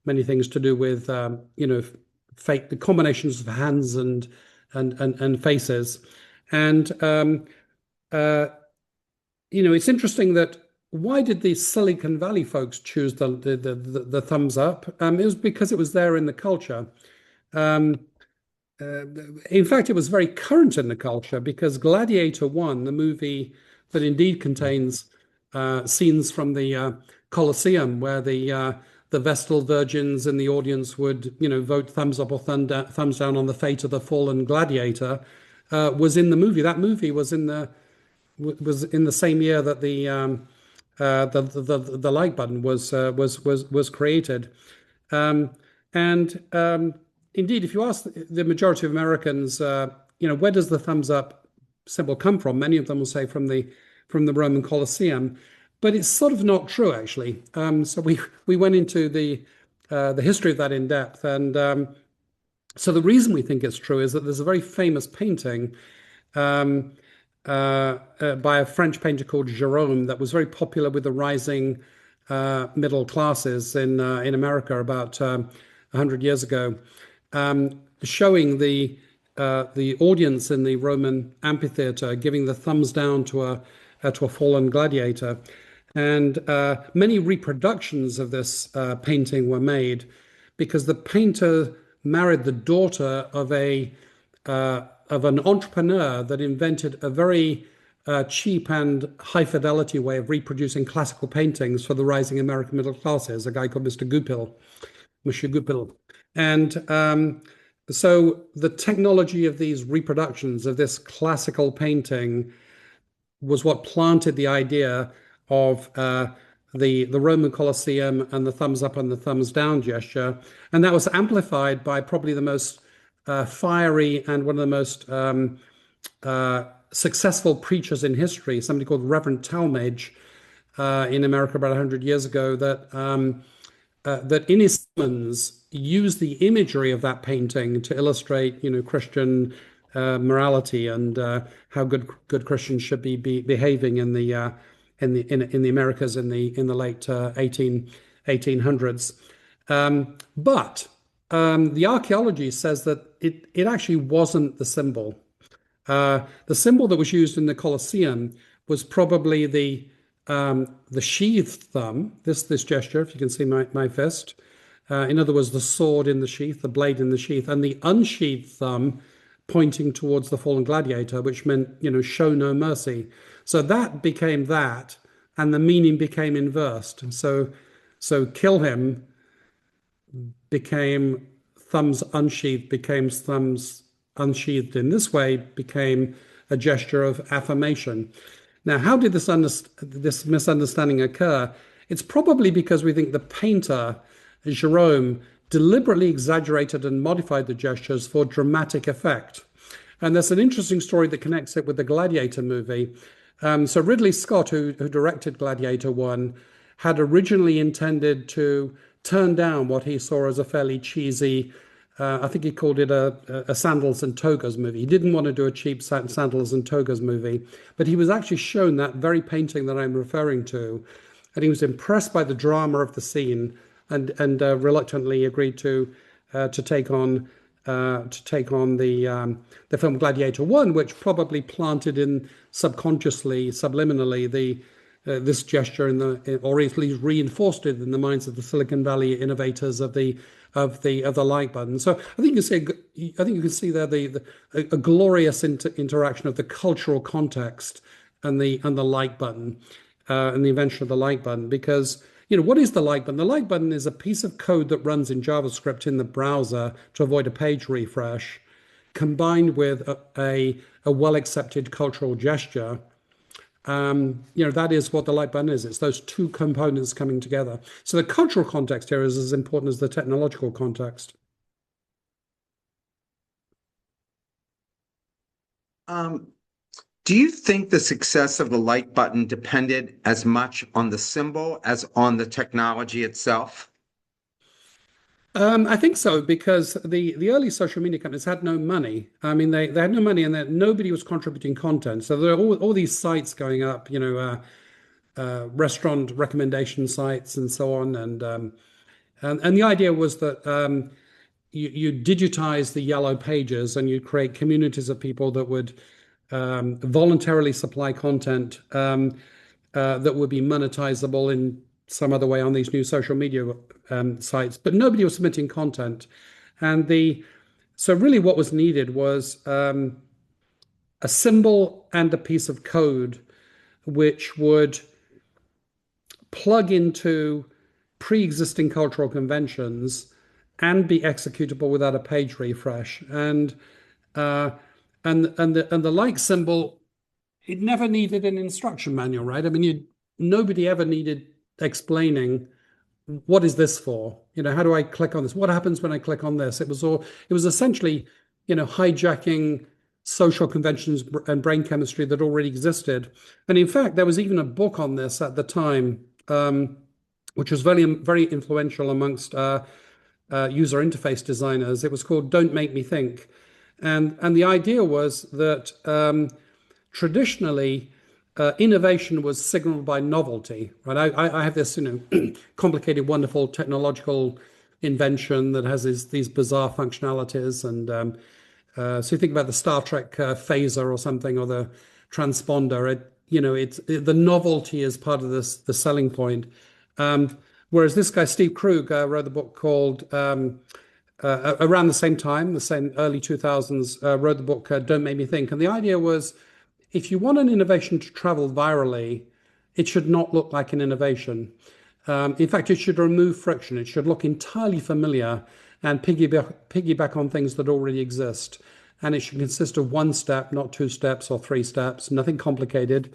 B: many things to do with the combinations of hands and faces, and uh, it's interesting that why did the Silicon Valley folks choose the thumbs up? It was because it was there in the culture. Um, in fact, it was very current in the culture because Gladiator 1, the movie that indeed contains scenes from the Colosseum where the Vestal virgins in the audience would, vote thumbs up or thumbs down on the fate of the fallen gladiator, was in the movie. That movie was in the same year that the like button was created. Um, and indeed, if you ask the majority of Americans, where does the thumbs up symbol come from? Many of them will say from the Roman Colosseum, but it's sort of not true actually. So we went into the history of that in depth, and so the reason we think it's true is that there's a very famous painting um, by a French painter called Gérôme that was very popular with the rising middle classes in America about 100 years ago, showing the audience in the Roman amphitheater giving the thumbs down to a fallen gladiator. And many reproductions of this painting were made because the painter married the daughter of an entrepreneur that invented a very cheap and high fidelity way of reproducing classical paintings for the rising American middle classes, a guy called Monsieur Goupil. And so the technology of these reproductions of this classical painting was what planted the idea of the Roman Colosseum and the thumbs up and the thumbs down gesture. And that was amplified by probably the most fiery and one of the most successful preachers in history, somebody called Reverend Talmage in America about 100 years ago, that in his sermons used the imagery of that painting to illustrate, Christian morality and how good Christians should be behaving in the Americas in the late 1800s. But the archaeology says that it actually wasn't the symbol. The symbol that was used in the Colosseum was probably the sheathed thumb, this gesture, if you can see my fist. In other words, the sword in the sheath, the blade in the sheath, and the unsheathed thumb pointing towards the fallen gladiator, which meant, show no mercy. So that became that, and the meaning became inversed. So kill him became thumbs unsheathed, became thumbs unsheathed in this way, became a gesture of affirmation. Now, how did this misunderstanding occur? It's probably because we think the painter, Jerome, deliberately exaggerated and modified the gestures for dramatic effect. And there's an interesting story that connects it with the Gladiator movie. So Ridley Scott, who directed Gladiator 1, had originally intended to turn down what he saw as a fairly cheesy, I think he called it a sandals and togas movie. He didn't want to do a cheap sandals and togas movie, but he was actually shown that very painting that I'm referring to, and he was impressed by the drama of the scene, and reluctantly agreed to take on the film Gladiator 1, which probably planted in subconsciously, subliminally, this gesture or at least reinforced it in the minds of the Silicon Valley innovators of the like button. So I think you can see there a glorious interaction of the cultural context and the like button and the invention of the like button. Because what is the like button? The like button is a piece of code that runs in JavaScript in the browser to avoid a page refresh, combined with a well accepted cultural gesture. That is what the like button is. It's those two components coming together. So the cultural context here is as important as the technological context.
A: Do you think the success of the like button depended as much on the symbol as on the technology itself?
B: I think so, because the early social media companies had no money. I mean, they had no money, and that nobody was contributing content. So there are all these sites going up, restaurant recommendation sites and so on, and the idea was that you digitize the yellow pages and you create communities of people that would voluntarily supply content that would be monetizable in some other way on these new social media sites, but nobody was submitting content. And So really what was needed was a symbol and a piece of code which would plug into pre-existing cultural conventions and be executable without a page refresh. Uh, and the like symbol, it never needed an instruction manual, right? I mean, nobody ever needed explaining what is this for? How do I click on this? What happens when I click on this? It was essentially, hijacking social conventions and brain chemistry that already existed. And in fact, there was even a book on this at the time, which was very, very influential amongst user interface designers. It was called "Don't Make Me Think," and the idea was that traditionally, innovation was signaled by novelty, right? I have this, complicated, wonderful technological invention that has these bizarre functionalities, and so you think about the Star Trek phaser or something, or the transponder. The novelty is part of the selling point. Whereas this guy Steve Krug wrote a book called around the same time, the same early 2000s, wrote the book Don't Make Me Think, and the idea was, if you want an innovation to travel virally, it should not look like an innovation. In fact, it should remove friction. It should look entirely familiar and piggyback on things that already exist. And it should consist of one step, not two steps or three steps, nothing complicated.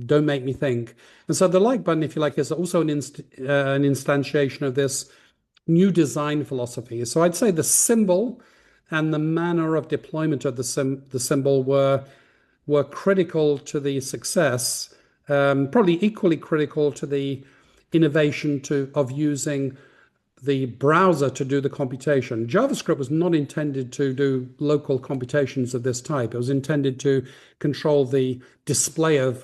B: Don't make me think. And so the like button, if you like, is also an instantiation of this new design philosophy. So I'd say the symbol and the manner of deployment of the symbol were critical to the success, probably equally critical to the innovation of using the browser to do the computation. JavaScript was not intended to do local computations of this type. It was intended to control the display of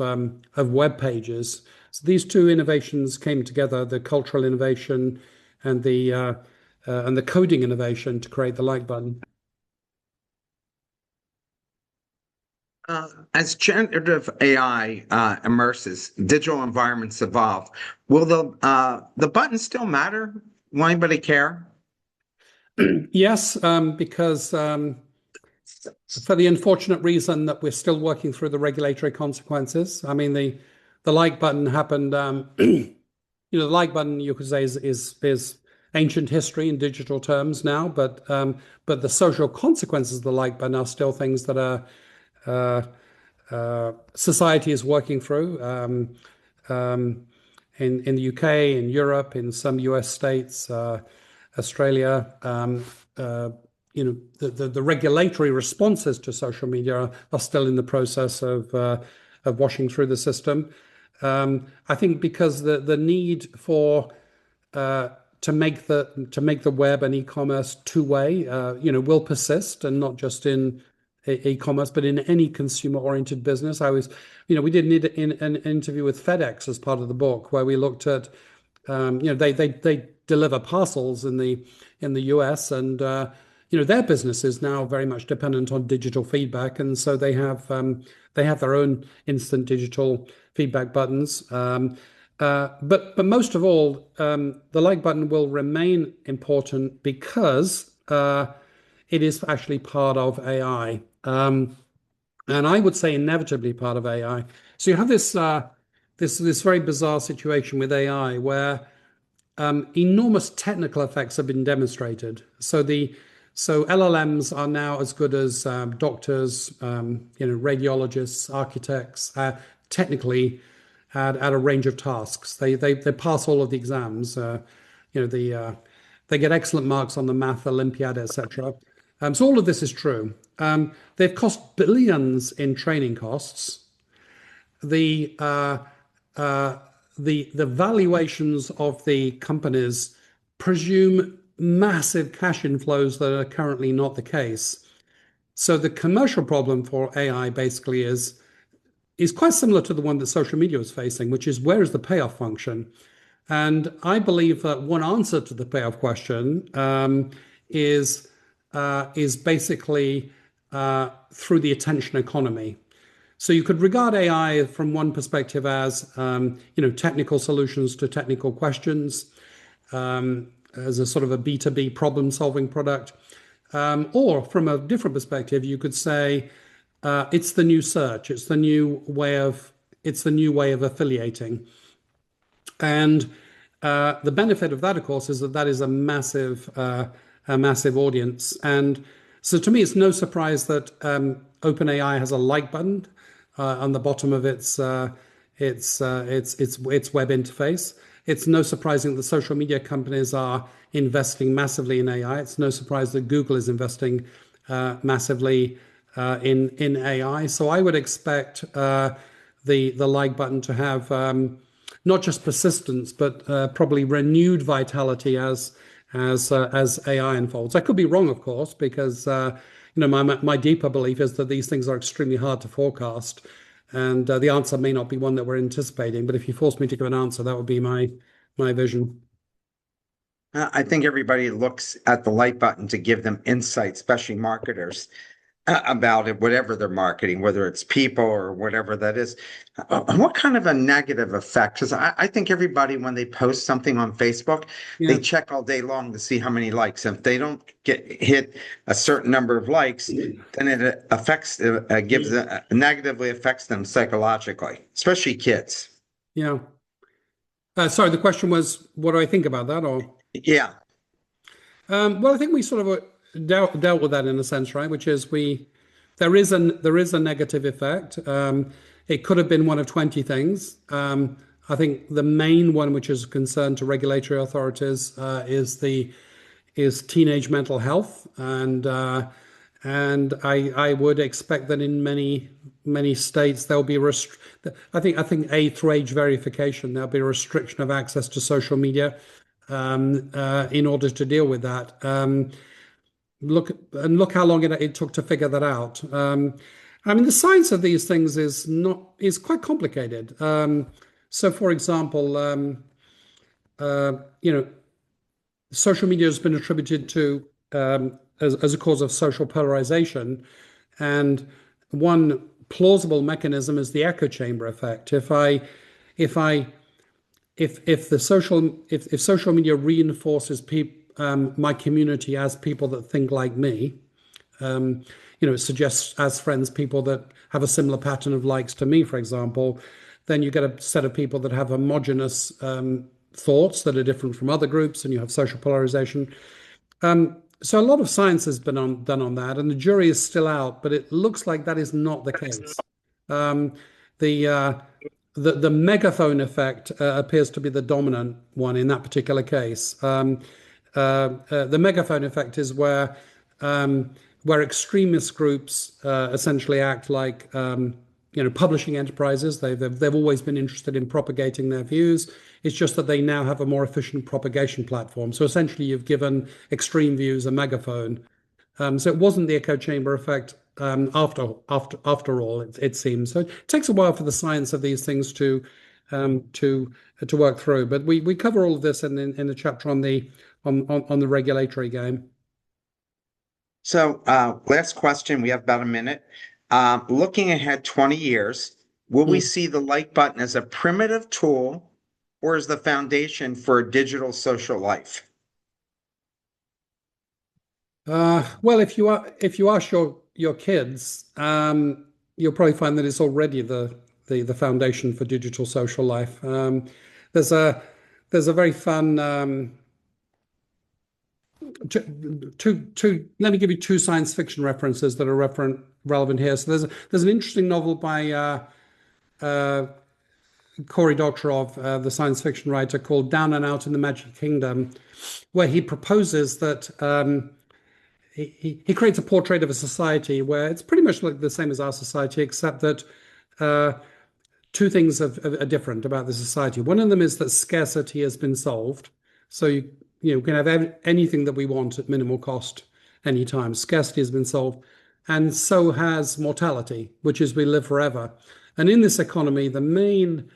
B: web pages. So these two innovations came together: the cultural innovation and the coding innovation, to create the like button.
A: As generative AI immerses, digital environments evolve. Will the button still matter? Will anybody care?
B: Yes, because for the unfortunate reason that we're still working through the regulatory consequences. I mean, the like button happened. The like button, you could say, is ancient history in digital terms now, but the social consequences of the like button are still things that society is working through. In the UK, in Europe, in some US states, Australia, the regulatory responses to social media are still in the process of washing through the system. I think because the need for to make the web and e-commerce two-way, will persist, and not just in e-commerce, but in any consumer-oriented business. We did an interview with FedEx as part of the book, where we looked at, they deliver parcels in the US, and their business is now very much dependent on digital feedback, and so they have their own instant digital feedback buttons. But most of all, the like button will remain important because it is actually part of AI. And I would say inevitably part of AI. So you have this very bizarre situation with AI where enormous technical effects have been demonstrated. So LLMs are now as good as doctors, radiologists, architects, technically at a range of tasks. They pass all of the exams. They get excellent marks on the math Olympiad, etc. So all of this is true. They've cost billions in training costs. The valuations of the companies presume massive cash inflows that are currently not the case. So the commercial problem for AI basically is quite similar to the one that social media is facing, which is, where is the payoff function? And I believe that one answer to the payoff question is basically through the attention economy. So you could regard AI from one perspective as technical solutions to technical questions, as a sort of a B2B problem-solving product. Or from a different perspective, you could say it's the new search. It's the new way of affiliating. And the benefit of that, of course, is that that is a massive audience. And so, to me, it's no surprise that OpenAI has a like button on the bottom of its web interface. It's no surprising that social media companies are investing massively in AI. It's no surprise that Google is investing massively in AI. So I would expect the like button to have not just persistence, but probably renewed vitality as AI unfolds. I could be wrong, of course, because my deeper belief is that these things are extremely hard to forecast, and the answer may not be one that we're anticipating. But if you force me to give an answer, that would be my vision.
A: I think everybody looks at the like button to give them insight, especially marketers, about it, whatever they're marketing, whether it's people or whatever that is. What kind of a negative effect? Because I think everybody, when they post something on Facebook,
B: Yeah.
A: they check all day long to see how many likes. If they don't hit a certain number of likes, then it negatively affects them psychologically, especially kids.
B: Yeah. Sorry, the question was, what do I think about that? Or
A: Yeah.
B: well, I think we sort of dealt with that in a sense, right? Which is there is a negative effect. It could have been one of 20 things. I think the main one, which is concerned to regulatory authorities, is teenage mental health, and I would expect that in many states there'll be I think through age verification there'll be a restriction of access to social media in order to deal with that. Look how long it took to figure that out. I mean, the science of these things is quite complicated. So, for example, you know, social media has been attributed to as a cause of social polarization, and one plausible mechanism is the echo chamber effect. If I if social media reinforces my community as people that think like me, it suggests as friends people that have a similar pattern of likes to me, for example, then you get a set of people that have homogenous thoughts that are different from other groups, and you have social polarization. So a lot of science has been done on that, and the jury is still out, but it looks like that is not the case. Um, the, uh, the megaphone effect appears to be the dominant one in that particular case. The megaphone effect is where extremist groups essentially act like publishing enterprises. They've always been interested in propagating their views. It's just that they now have a more efficient propagation platform. So essentially, you've given extreme views a megaphone. So it wasn't the echo chamber effect after all. It seems so. It takes a while for the science of these things to work through. But we cover all of this in the chapter on the regulatory game.
A: So, last question. We have about a minute. Looking ahead 20 years, will we see the like button as a primitive tool or as the foundation for a digital social life?
B: Well, if you ask your kids, you'll probably find that it's already the foundation for digital social life. There's a very fun let me give you two science fiction references that are relevant here. So there's an interesting novel by Cory Doctorow, the science fiction writer, called Down and Out in the Magic Kingdom, where he proposes that he creates a portrait of a society where it's pretty much like the same as our society, except that two things are different about the society. One of them is that scarcity has been solved. So you can have anything that we want at minimal cost anytime. Scarcity has been solved. And so has mortality, which is we live forever. And in this economy, the main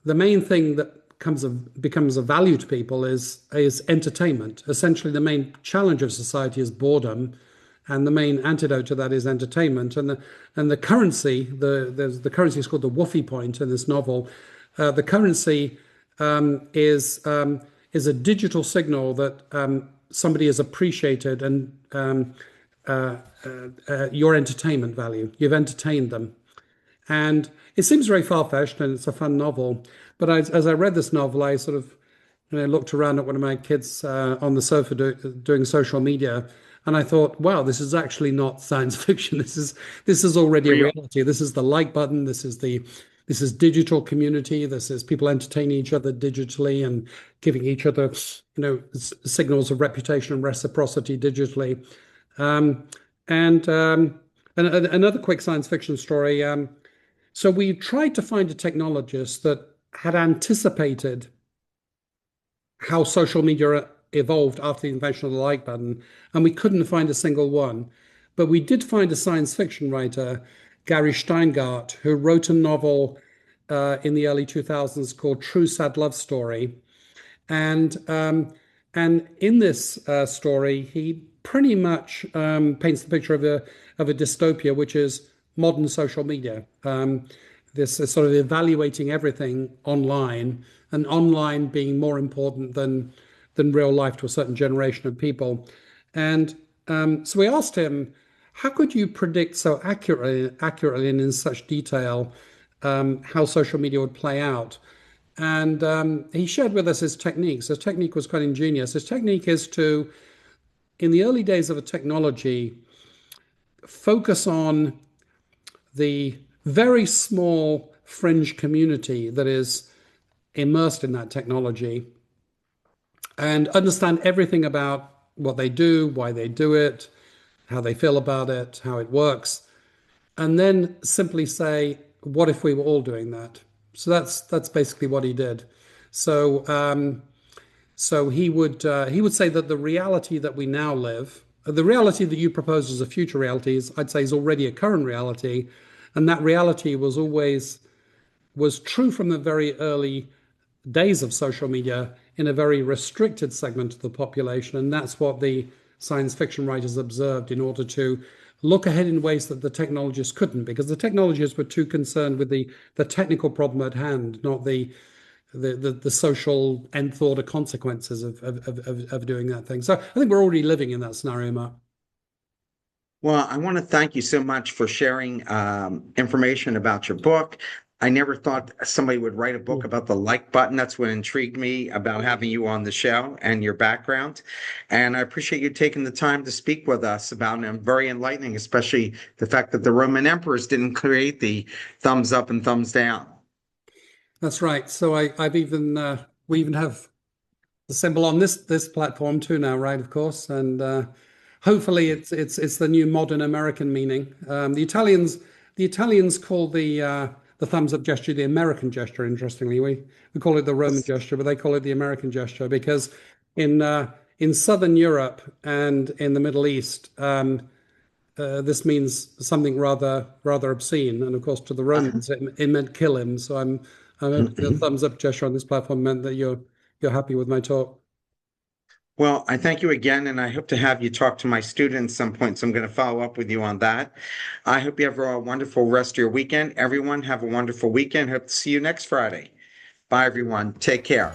B: thing that becomes of value to people is entertainment. Essentially, the main challenge of society is boredom, and the main antidote to that is entertainment. And the currency, the currency is called the Woofy point in this novel. The currency is a digital signal that somebody is appreciated and your entertainment value. You've entertained them. And it seems very far-fetched and it's a fun novel. But as I read this novel, I sort of looked around at one of my kids on the sofa doing social media, and I thought, wow, this is actually not science fiction. This is already a
A: Real.
B: reality. This is the like button. This is digital community. This is people entertaining each other digitally and giving each other, signals of reputation and reciprocity digitally. Um, and another quick science fiction story. So we tried to find a technologist that had anticipated how social media evolved after the invention of the like button, and we couldn't find a single one. But we did find a science fiction writer, Gary Steingart, who wrote a novel in the early 2000s called True Sad Love Story. And in this story, he pretty much paints the picture of a dystopia, which is modern social media. This is sort of evaluating everything online, and online being more important than real life to a certain generation of people. And so we asked him, how could you predict so accurately and in such detail how social media would play out? And he shared with us his techniques. His technique was quite ingenious. His technique is to, in the early days of a technology, focus on the very small fringe community that is immersed in that technology and understand everything about what they do, why they do it, how they feel about it, how it works, and then simply say, what if we were all doing that? So that's basically what he did. So so he would say that the reality that we now live, the reality that you propose as a future reality, I'd say is already a current reality, and that reality was true from the very early days of social media in a very restricted segment of the population, and that's what the science fiction writers observed in order to look ahead in ways that the technologists couldn't, because the technologists were too concerned with the technical problem at hand, not the social nth order consequences of doing that thing. So I think we're already living in that scenario, Mark.
A: Well, I want to thank you so much for sharing information about your book. I never thought somebody would write a book about the like button. That's what intrigued me about having you on the show and your background. And I appreciate you taking the time to speak with us about it. And very enlightening, especially the fact that the Roman emperors didn't create the thumbs up and thumbs down.
B: That's right. So I've even we even have the symbol on this platform too now, right? Of course, and hopefully it's the new modern American meaning. The Italians call the thumbs up gesture the American gesture. Interestingly, we call it the Roman gesture, but they call it the American gesture because in Southern Europe and in the Middle East, this means something rather obscene, and of course to the Romans it meant kill him. So I'm hoping the thumbs up gesture on this platform meant that you're happy with my talk.
A: Well, I thank you again, and I hope to have you talk to my students some point. So I'm going to follow up with you on that. I hope you have a wonderful rest of your weekend. Everyone, have a wonderful weekend. Hope to see you next Friday. Bye, everyone. Take care.